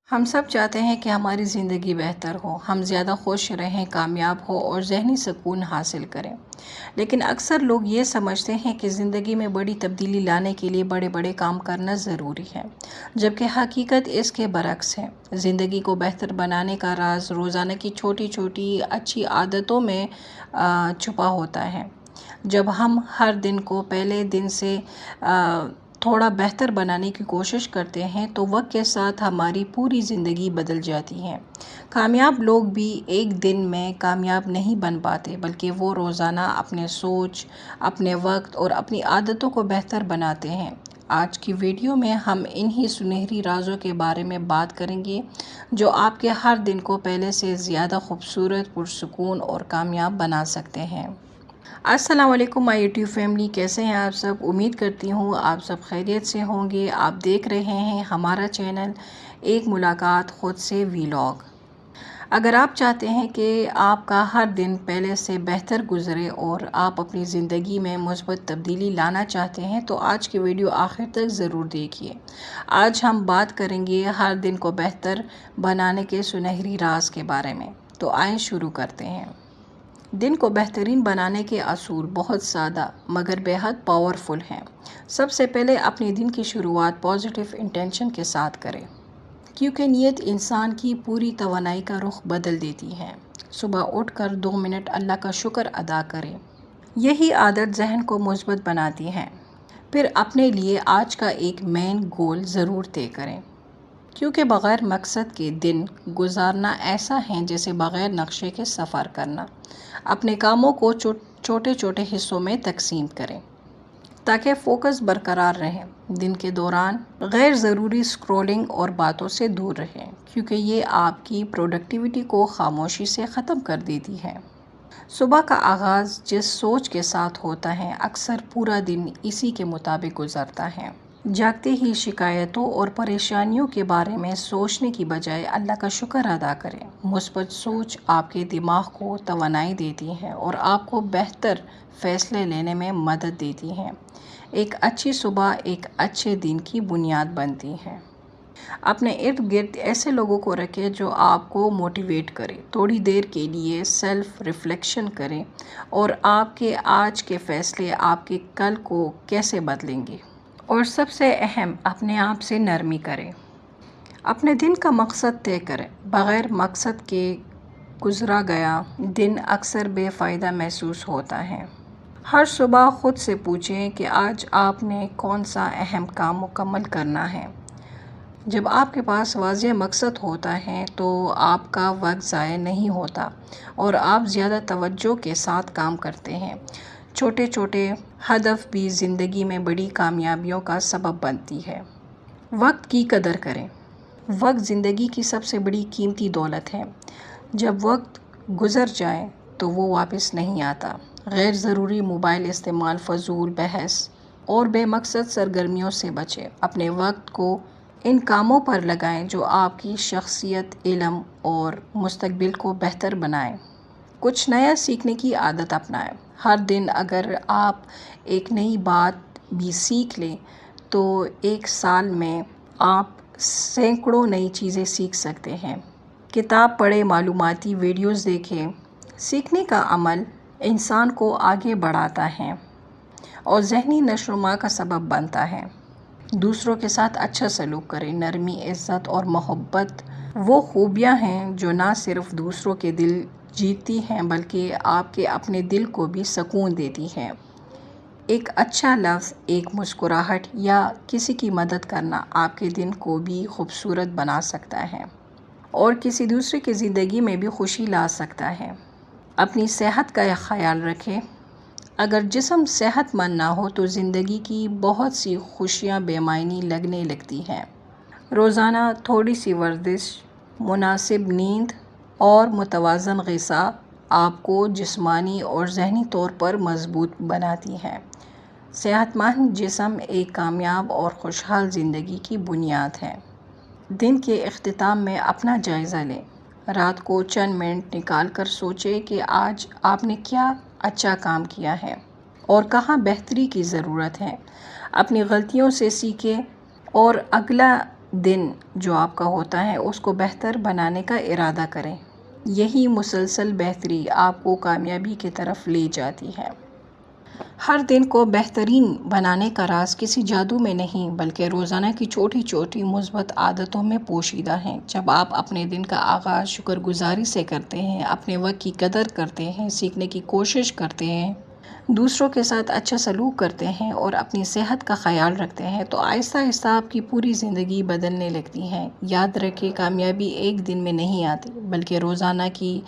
हम सब चाहते हैं कि हमारी ज़िंदगी बेहतर हो, हम ज़्यादा खुश रहें, कामयाब हो और ज़हनी सुकून हासिल करें। लेकिन अक्सर लोग ये समझते हैं कि ज़िंदगी में बड़ी तब्दीली लाने के लिए बड़े बड़े काम करना ज़रूरी है, जबकि हकीकत इसके बरक्स है। ज़िंदगी को बेहतर बनाने का राज रोज़ाना की छोटी छोटी अच्छी आदतों में छुपा होता है। जब हम हर दिन को पहले दिन से थोड़ा बेहतर बनाने की कोशिश करते हैं तो वक्त के साथ हमारी पूरी ज़िंदगी बदल जाती है। कामयाब लोग भी एक दिन में कामयाब नहीं बन पाते, बल्कि वो रोज़ाना अपने सोच, अपने वक्त और अपनी आदतों को बेहतर बनाते हैं। आज की वीडियो में हम इन्हीं सुनहरी राज़ों के बारे में बात करेंगे जो आपके हर दिन को पहले से ज़्यादा खूबसूरत, पुरसुकून और कामयाब बना सकते हैं। अस्सलाम वालेकुम माय यूट्यूब फैमिली, कैसे हैं आप सब। उम्मीद करती हूँ आप सब खैरियत से होंगे। आप देख रहे हैं हमारा चैनल एक मुलाकात खुद से वीलॉग। अगर आप चाहते हैं कि आपका हर दिन पहले से बेहतर गुजरे और आप अपनी ज़िंदगी में मुस्बत तब्दीली लाना चाहते हैं तो आज की वीडियो आखिर तक ज़रूर देखिए। आज हम बात करेंगे हर दिन को बेहतर बनाने के सुनहरी राज के बारे में। तो आइए शुरू करते हैं। दिन को बेहतरीन बनाने के असूल बहुत सादा मगर बेहद पावरफुल हैं। सबसे पहले अपने दिन की शुरुआत पॉजिटिव इंटेंशन के साथ करें, क्योंकि नीयत इंसान की पूरी तवानाई का रुख बदल देती है। सुबह उठकर 2 मिनट अल्लाह का शुक्र अदा करें। यही आदत जहन को मुस्बत बनाती है। फिर अपने लिए आज का एक मेन गोल ज़रूर तय करें, क्योंकि बग़ैर मकसद के दिन गुजारना ऐसा है जैसे बग़ैर नक्शे के सफ़र करना। अपने कामों को छोटे छोटे हिस्सों में तकसीम करें ताकि फ़ोकस बरकरार रहे। दिन के दौरान गैर ज़रूरी स्क्रॉलिंग और बातों से दूर रहें, क्योंकि ये आपकी प्रोडक्टिविटी को खामोशी से ख़त्म कर देती है। सुबह का आगाज़ जिस सोच के साथ होता है, अक्सर पूरा दिन इसी के मुताबिक गुजरता है। जागते ही शिकायतों और परेशानियों के बारे में सोचने की बजाय अल्लाह का शुक्र अदा करें। मुस्बत सोच आपके दिमाग को तवानाई देती है और आपको बेहतर फ़ैसले लेने में मदद देती है। एक अच्छी सुबह एक अच्छे दिन की बुनियाद बनती है। अपने इर्द गिर्द ऐसे लोगों को रखें जो आपको मोटिवेट करें। थोड़ी देर के लिए सेल्फ रिफ्लेक्शन करें और आपके आज के फ़ैसले आपके कल को कैसे बदलेंगे। और सबसे अहम, अपने आप से नरमी करें। अपने दिन का मकसद तय करें। बग़ैर मकसद के गुज़रा गया दिन अक्सर बेफ़ायदा महसूस होता है। हर सुबह ख़ुद से पूछें कि आज आपने कौन सा अहम काम मुकम्मल करना है। जब आपके पास वाज़ेह मकसद होता है तो आपका वक्त ज़ाया नहीं होता और आप ज़्यादा तवज्जो के साथ काम करते हैं। छोटे छोटे हदफ भी ज़िंदगी में बड़ी कामयाबियों का सबब बनती है। वक्त की कदर करें। वक्त ज़िंदगी की सबसे बड़ी कीमती दौलत है। जब वक्त गुज़र जाए तो वो वापस नहीं आता। गैर ज़रूरी मोबाइल इस्तेमाल, फ़जूल बहस और बेमकसद सरगर्मियों से बचें। अपने वक्त को इन कामों पर लगाएं जो आपकी शख्सियत, इल्म और मुस्तकबिल को बेहतर बनाएं। कुछ नया सीखने की आदत अपनाएं। हर दिन अगर आप एक नई बात भी सीख लें तो एक साल में आप सैकड़ों नई चीज़ें सीख सकते हैं। किताब पढ़ें, मालूमाती वीडियोज़ देखें। सीखने का अमल इंसान को आगे बढ़ाता है और ज़हनी नशोनुमा का सबब बनता है। दूसरों के साथ अच्छा सलूक करें। नरमी, इज़्ज़त और मोहब्बत वो खूबियाँ हैं जो ना सिर्फ दूसरों के दिल जीतती हैं बल्कि आपके अपने दिल को भी सुकून देती हैं। एक अच्छा लफ्ज़, एक मुस्कुराहट या किसी की मदद करना आपके दिन को भी खूबसूरत बना सकता है और किसी दूसरे की ज़िंदगी में भी खुशी ला सकता है। अपनी सेहत का ख्याल रखें। अगर जिस्म सेहतमंद ना हो तो ज़िंदगी की बहुत सी खुशियाँ बेमायनी लगने लगती हैं। रोज़ाना थोड़ी सी वर्जिश, मुनासिब नींद और मुतवाज़न ग़िज़ा आपको जिस्मानी और ज़हनी तौर पर मज़बूत बनाती हैं। सेहतमंद जिस्म एक कामयाब और खुशहाल ज़िंदगी की बुनियाद है। दिन के इख्तिताम में अपना जायज़ा लें। रात को चंद मिनट निकाल कर सोचें कि आज आपने क्या अच्छा काम किया है और कहाँ बेहतरी की ज़रूरत है। अपनी गलतियों से सीखें और अगला दिन जो आपका होता है उसको बेहतर बनाने का इरादा करें। यही मुसलसल बेहतरी आपको कामयाबी की तरफ ले जाती है। हर दिन को बेहतरीन बनाने का राज किसी जादू में नहीं बल्कि रोज़ाना की छोटी छोटी मुस्बत आदतों में पोशीदा है। जब आप अपने दिन का आगाज़ शुक्रगुजारी से करते हैं, अपने वक्त की कदर करते हैं, सीखने की कोशिश करते हैं, दूसरों के साथ अच्छा सलूक करते हैं और अपनी सेहत का ख्याल रखते हैं, तो आहिस्ता आहिस्ता आपकी पूरी ज़िंदगी बदलने लगती है। याद रखें, कामयाबी एक दिन में नहीं आती बल्कि रोज़ाना की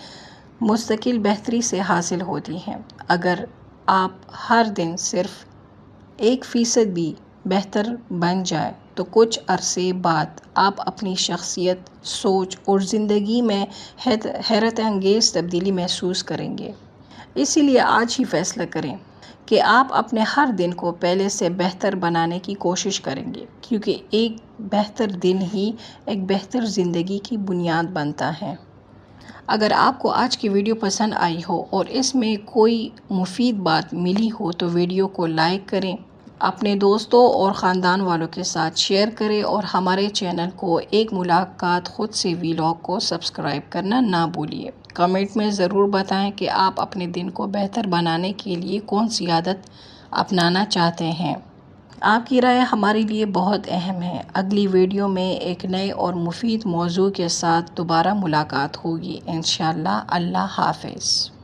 मुस्तकिल बेहतरी से हासिल होती है। अगर आप हर दिन सिर्फ 1% भी बेहतर बन जाए तो कुछ अरसे बाद आप अपनी शख्सियत, सोच और ज़िंदगी में हैरत अंगेज़ तब्दीली महसूस करेंगे। इसीलिए आज ही फैसला करें कि आप अपने हर दिन को पहले से बेहतर बनाने की कोशिश करेंगे, क्योंकि एक बेहतर दिन ही एक बेहतर ज़िंदगी की बुनियाद बनता है। अगर आपको आज की वीडियो पसंद आई हो और इसमें कोई मुफीद बात मिली हो तो वीडियो को लाइक करें, अपने दोस्तों और ख़ानदान वालों के साथ शेयर करें और हमारे चैनल को एक मुलाकात खुद से व्लॉग को सब्सक्राइब करना ना भूलिए। कमेंट में ज़रूर बताएं कि आप अपने दिन को बेहतर बनाने के लिए कौन सी आदत अपनाना चाहते हैं। आपकी राय हमारे लिए बहुत अहम है। अगली वीडियो में एक नए और मुफीद मौजू के साथ दोबारा मुलाकात होगी इंशाअल्लाह। अल्लाह हाफ़िज़।